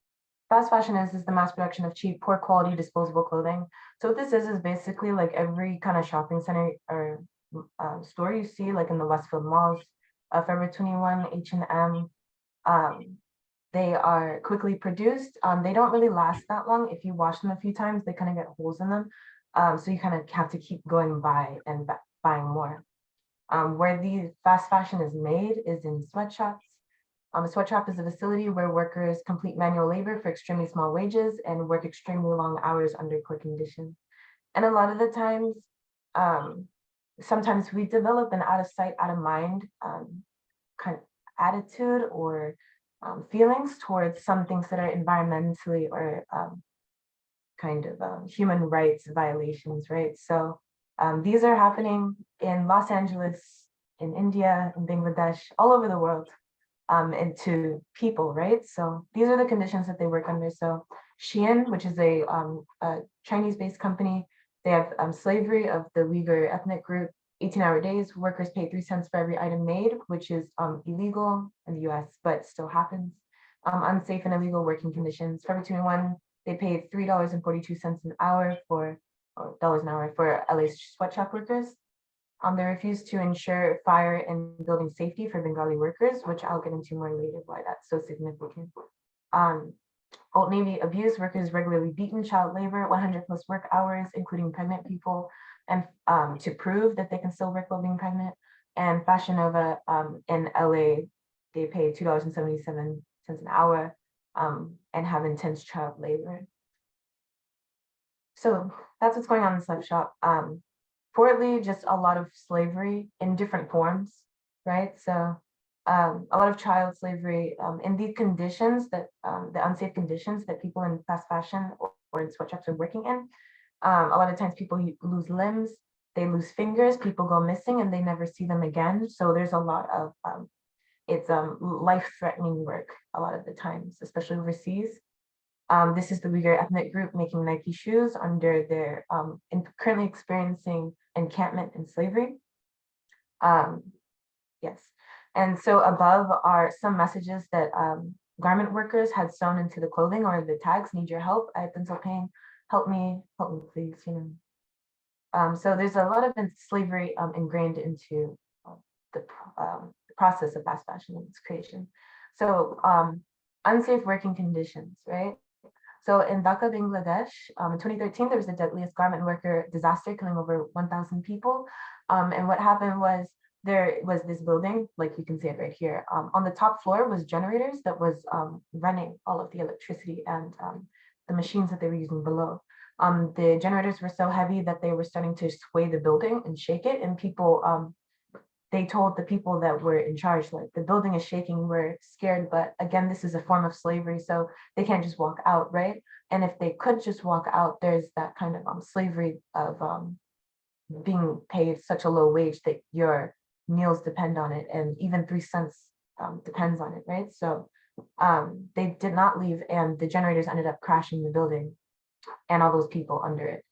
fast fashion is the mass production of cheap, poor quality disposable clothing. So what this is basically like every kind of shopping center or store you see, like in the Westfield malls, Forever 21, H&M. They are quickly produced. They don't really last that long. If you wash them a few times, they kind of get holes in them. So you kind of have to keep going by and buying more. Where the fast fashion is made is in sweatshops. A sweatshop is a facility where workers complete manual labor for extremely small wages and work extremely long hours under poor conditions. And a lot of the times, sometimes we develop an out of sight, out of mind kind of attitude or feelings towards some things that are environmentally or human rights violations, right? So these are happening in Los Angeles, in India, in Bangladesh, all over the world, and to people, right? So these are the conditions that they work under. So Shein, which is a Chinese-based company, they have slavery of the Uyghur ethnic group, 18-hour days, workers pay 3 cents for every item made, which is illegal in the US, but still happens. Unsafe and illegal working conditions. Forever 21, they paid $3.42 an hour for, or dollars an hour for LA sweatshop workers. They refused to ensure fire and building safety for Bengali workers, which I'll get into more later why that's so significant. Old Navy abused workers regularly beaten, child labor, 100 plus work hours, including pregnant people, and to prove that they can still work while being pregnant. And Fashion Nova in LA, they pay $2.77 an hour and have intense child labor. So that's what's going on in the sweatshop. Fourthly, just a lot of slavery in different forms, right? So a lot of child slavery in these conditions that the unsafe conditions that people in fast fashion or in sweatshops are working in. A lot of times people lose limbs, they lose fingers, people go missing and they never see them again. So there's a lot of, it's life-threatening work a lot of the times, especially overseas. This is the Uyghur ethnic group making Nike shoes under their currently experiencing encampment and slavery. Yes, and so above are some messages that garment workers had sewn into the clothing or the tags, need your help, I've been so pain, help me please, you know. So there's a lot of slavery ingrained into the process of fast fashion and its creation. So unsafe working conditions, right? So in Dhaka, Bangladesh, in 2013, there was the deadliest garment worker disaster killing over 1,000 people. And what happened was there was this building, like you can see it right here. On the top floor was generators that was running all of the electricity and the machines that they were using below. The generators were so heavy that they were starting to sway the building and shake it. And people, they told the people that were in charge, like the building is shaking, we're scared, but again, this is a form of slavery, so they can't just walk out, right? And if they could just walk out, there's that kind of slavery of being paid such a low wage that your meals depend on it, and even 3 cents depends on it, right? So they did not leave, and the generators ended up crashing the building and all those people under it.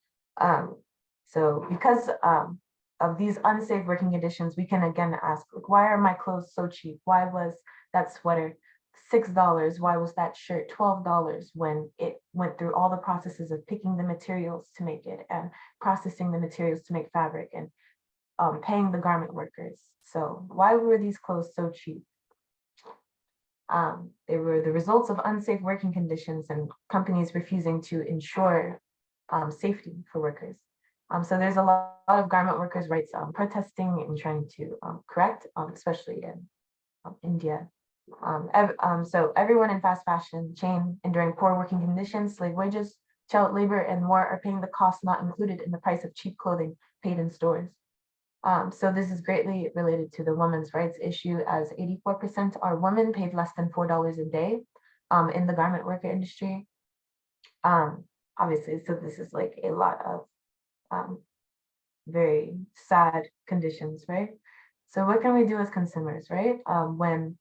So because of these unsafe working conditions, we can again ask, like, why are my clothes so cheap? Why was that sweater $6? Why was that shirt $12 when it went through all the processes of picking the materials to make it and processing the materials to make fabric and paying the garment workers? So why were these clothes so cheap? They were the results of unsafe working conditions and companies refusing to ensure safety for workers. So there's a lot of garment workers' rights protesting and trying to correct, especially in India. So everyone in fast fashion chain enduring poor working conditions, slave wages, child labor, and more are paying the cost not included in the price of cheap clothing paid in stores. So this is greatly related to the women's rights issue, as 84% are women paid less than $4 a day in the garment worker industry. Obviously, so this is like a lot of very sad conditions, right? So what can we do as consumers, right? When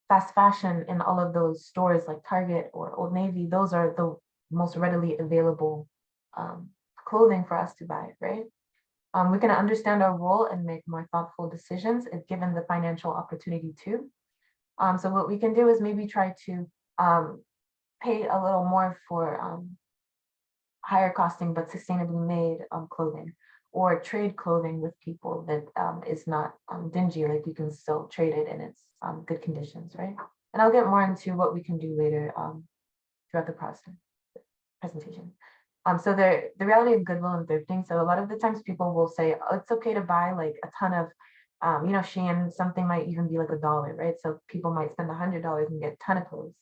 fast fashion in all of those stores like Target or Old Navy, those are the most readily available clothing for us to buy, right? We can understand our role and make more thoughtful decisions if given the financial opportunity to. So what we can do is maybe try to pay a little more for higher costing but sustainably made clothing. or trade clothing with people that is not dingy, like you can still trade it and it's good conditions, right? And I'll get more into what we can do later throughout the process presentation. So the reality of goodwill and thrifting. So a lot of the times people will say, oh, it's okay to buy like a ton of, you know, Shein, something might even be like $1, right? So people might spend $100 and get a ton of clothes.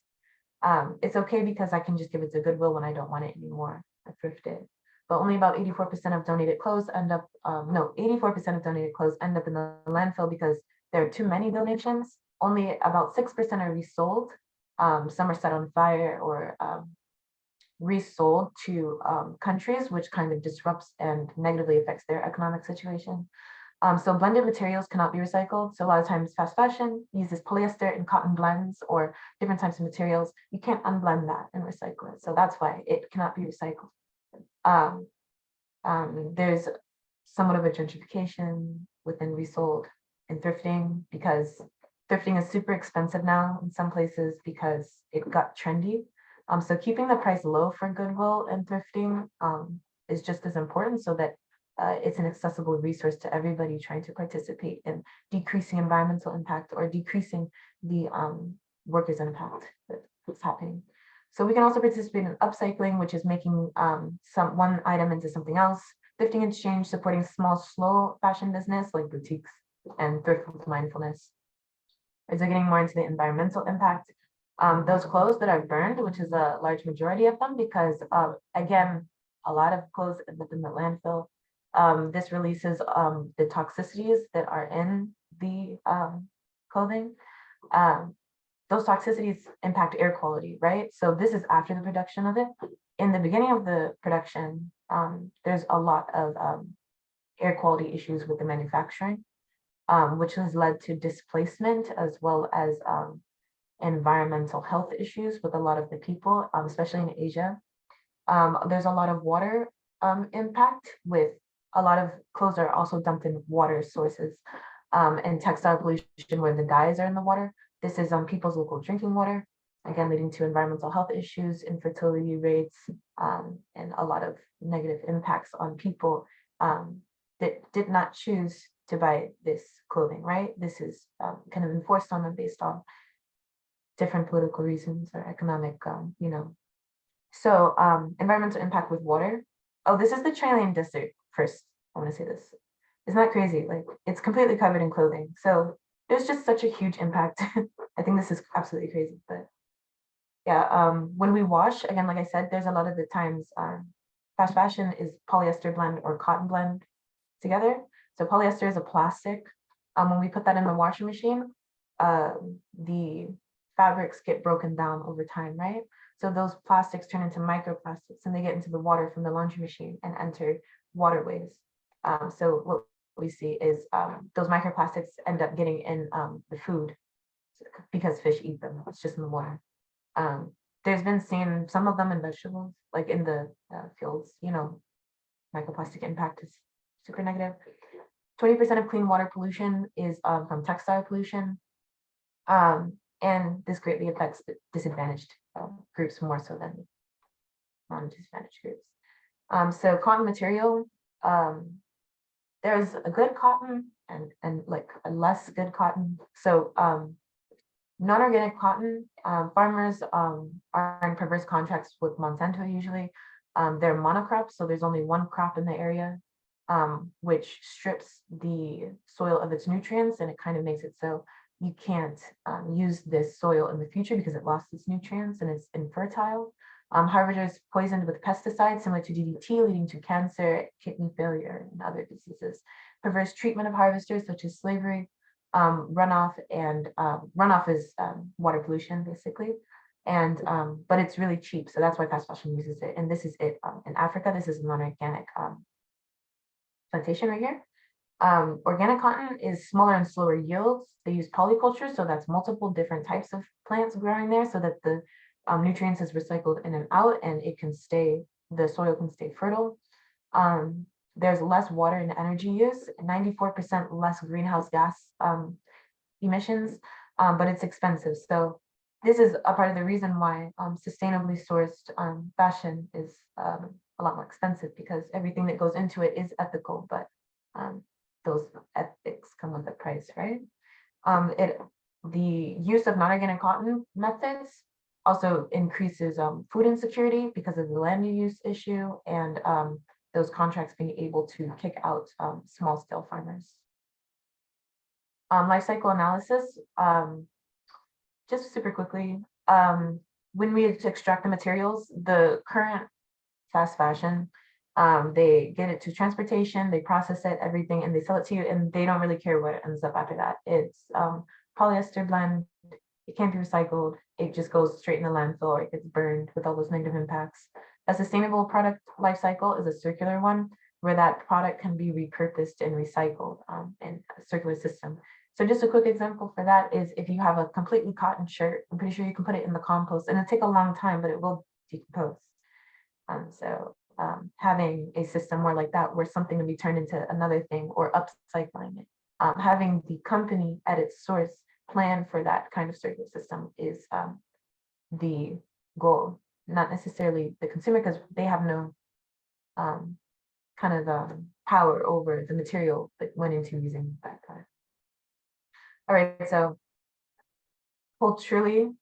It's okay because I can just give it to Goodwill when I don't want it anymore. I thrifted. But only about 84% of donated clothes end up, 84% of donated clothes end up in the landfill because there are too many donations. Only about 6% are resold. Some are set on fire or resold to countries, which kind of disrupts and negatively affects their economic situation. So blended materials cannot be recycled. So a lot of times fast fashion uses polyester and cotton blends or different types of materials. You can't unblend that and recycle it. So that's why it cannot be recycled. There's somewhat of a gentrification within resold and thrifting because thrifting is super expensive now in some places because it got trendy. So keeping the price low for Goodwill and thrifting is just as important so that it's an accessible resource to everybody trying to participate in decreasing environmental impact or decreasing the workers' impact that's happening. So we can also participate in upcycling, which is making one item into something else. Thrifting and exchange, supporting small, slow fashion business like boutiques and thrift with mindfulness. As we're getting more into the environmental impact, those clothes that are burned, which is a large majority of them, because again, a lot of clothes end up in the landfill. This releases the toxicities that are in the clothing. Those toxicities impact air quality, right? So this is after the production of it. In the beginning of the production, there's a lot of air quality issues with the manufacturing, which has led to displacement as well as environmental health issues with a lot of the people, especially in Asia. There's a lot of water impact with a lot of clothes are also dumped in water sources and textile pollution where the dyes are in the water. This is on people's local drinking water, again, leading to environmental health issues, infertility rates, and a lot of negative impacts on people that did not choose to buy this clothing, right? This is kind of enforced on them based on different political reasons or economic, you know. So environmental impact with water. Oh, this is the Chilean desert first. I want to say this. Isn't that crazy? Like it's completely covered in clothing. So there's just such a huge impact. I think this is absolutely crazy, but yeah, when we wash, again, like I said, there's a lot of the times fast fashion is polyester blend or cotton blend together. So polyester is a plastic. When we put that in the washing machine, the fabrics get broken down over time, right? So those plastics turn into microplastics and they get into the water from the laundry machine and enter waterways. So what we see is those microplastics end up getting in the food because fish eat them. It's just in the water. There's been seen some of them in vegetables, like in the fields, you know, microplastic impact is super negative. 20% of clean water pollution is from textile pollution. And this greatly affects the disadvantaged groups more so than non-disadvantaged groups. So cotton material, there's a good cotton and like a less good cotton. So non-organic cotton, farmers are in perverse contracts with Monsanto usually. They're monocrops, so there's only one crop in the area, which strips the soil of its nutrients, and it kind of makes it so you can't use this soil in the future because it lost its nutrients and it's infertile. Harvesters poisoned with pesticides similar to DDT, leading to cancer, kidney failure, and other diseases. Perverse treatment of harvesters such as slavery, runoff, and runoff is water pollution basically. And but it's really cheap, so that's why fast fashion uses it. And this is it in Africa. This is non-organic plantation right here. Organic cotton is smaller and slower yields. They use polyculture, so that's multiple different types of plants growing there so that the nutrients is recycled in and out and it can stay, the soil can stay fertile. There's less water and energy use, 94% less greenhouse gas emissions, but it's expensive. So this is a part of the reason why sustainably sourced fashion is a lot more expensive because everything that goes into it is ethical, but those ethics come with a price, right? The use of non-organic cotton methods also increases food insecurity because of the land use issue and those contracts being able to kick out small scale farmers. Life cycle analysis, just super quickly, when we extract the materials, the current fast fashion, they get it to transportation, they process it, everything, and they sell it to you, and they don't really care what ends up after that. It's polyester blend, it can't be recycled, it just goes straight in the landfill or it gets burned with all those negative impacts. A sustainable product life cycle is a circular one where that product can be repurposed and recycled in a circular system. So just a quick example for that is if you have a completely cotton shirt, I'm pretty sure you can put it in the compost and it'll take a long time, but it will decompose. Having a system more like that, where something can be turned into another thing or upcycling it, having the company at its source plan for that kind of circular system is the goal, not necessarily the consumer, because they have no power over the material that went into using that product. All right, so culturally,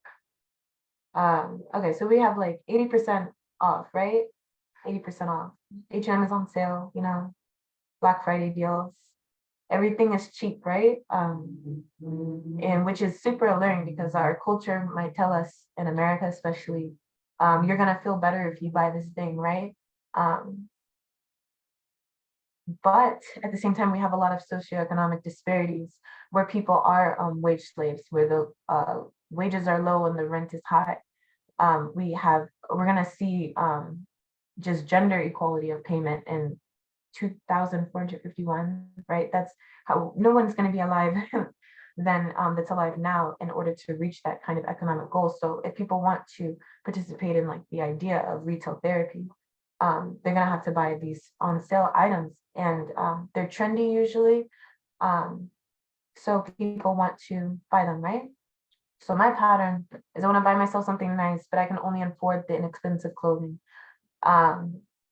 okay, so we have like 80% off, right? 80% off. H&M is on sale, you know, Black Friday deals. Everything is cheap, right? And which is super alluring because our culture might tell us in America, especially, you're gonna feel better if you buy this thing, right? But at the same time, we have a lot of socioeconomic disparities where people are wage slaves, where the wages are low and the rent is high. We're gonna see just gender equality of payment in 2,451, right? That's how no one's going to be alive then that's alive now in order to reach that kind of economic goal. So if people want to participate in like the idea of retail therapy, they're going to have to buy these on sale items, and they're trendy usually. So people want to buy them, right? So my pattern is I want to buy myself something nice, but I can only afford the inexpensive clothing.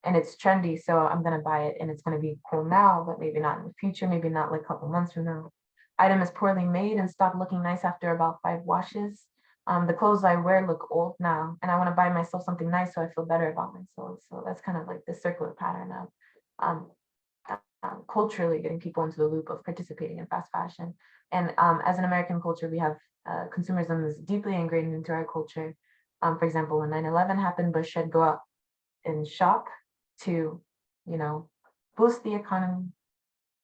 And it's trendy, so I'm gonna buy it and it's gonna be cool now, but maybe not in the future, maybe not like a couple months from now. Item is poorly made and stop looking nice after about 5 washes. The clothes I wear look old now, and I want to buy myself something nice so I feel better about myself. So that's kind of like the circular pattern of culturally getting people into the loop of participating in fast fashion. And as an American culture, we have consumerism is deeply ingrained into our culture. For example, when 9/11 happened, Bush said go out and shop to, you know, boost the economy.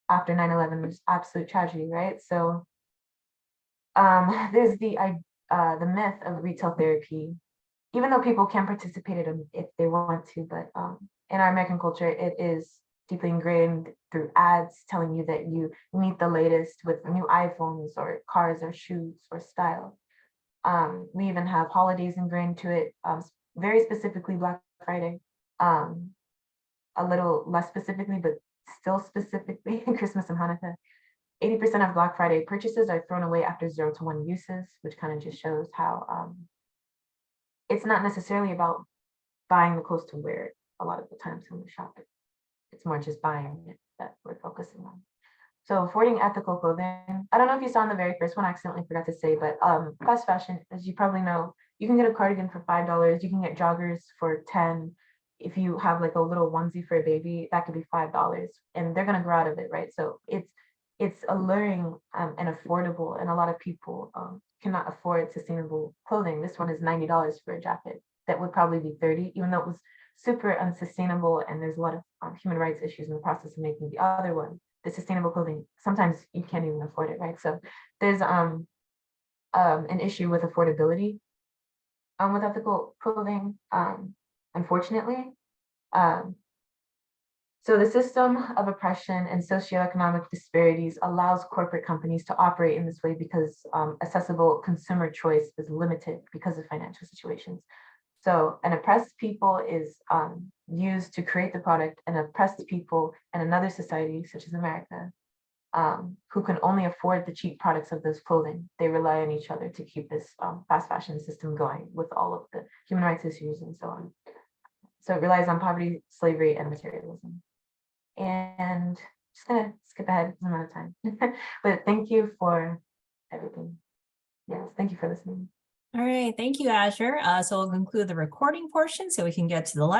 After 9/11 was absolute tragedy, right? So there's the myth of retail therapy, even though people can participate in it if they want to, but in our American culture, it is deeply ingrained through ads telling you that you need the latest with new iPhones or cars or shoes or style. We even have holidays ingrained to it, very specifically Black Friday, a little less specifically, but still specifically Christmas and Hanukkah. 80% of Black Friday purchases are thrown away after 0 to 1 uses, which kind of just shows how it's not necessarily about buying the clothes to wear it a lot of the times when we shop it. It's more just buying it that we're focusing on. So affording ethical clothing. I don't know if you saw in the very first one, I accidentally forgot to say, but fast fashion, as you probably know, you can get a cardigan for $5. You can get joggers for 10. If you have like a little onesie for a baby, that could be $5, and they're gonna grow out of it, right? So it's alluring and affordable, and a lot of people cannot afford sustainable clothing. This one is $90 for a jacket that would probably be 30, even though it was super unsustainable, and there's a lot of human rights issues in the process of making the other one. The sustainable clothing, sometimes you can't even afford it, right? So there's an issue with affordability with ethical clothing, unfortunately. So the system of oppression and socioeconomic disparities allows corporate companies to operate in this way because accessible consumer choice is limited because of financial situations. So an oppressed people is used to create the product, and oppressed people in another society, such as America, who can only afford the cheap products of those clothing, they rely on each other to keep this fast fashion system going with all of the human rights issues and so on. So it relies on poverty, slavery, and materialism. And just gonna skip ahead, because I'm out of time. But thank you for everything. Yes, thank you for listening. All right, thank you, Azure. So we'll conclude the recording portion so we can get to the live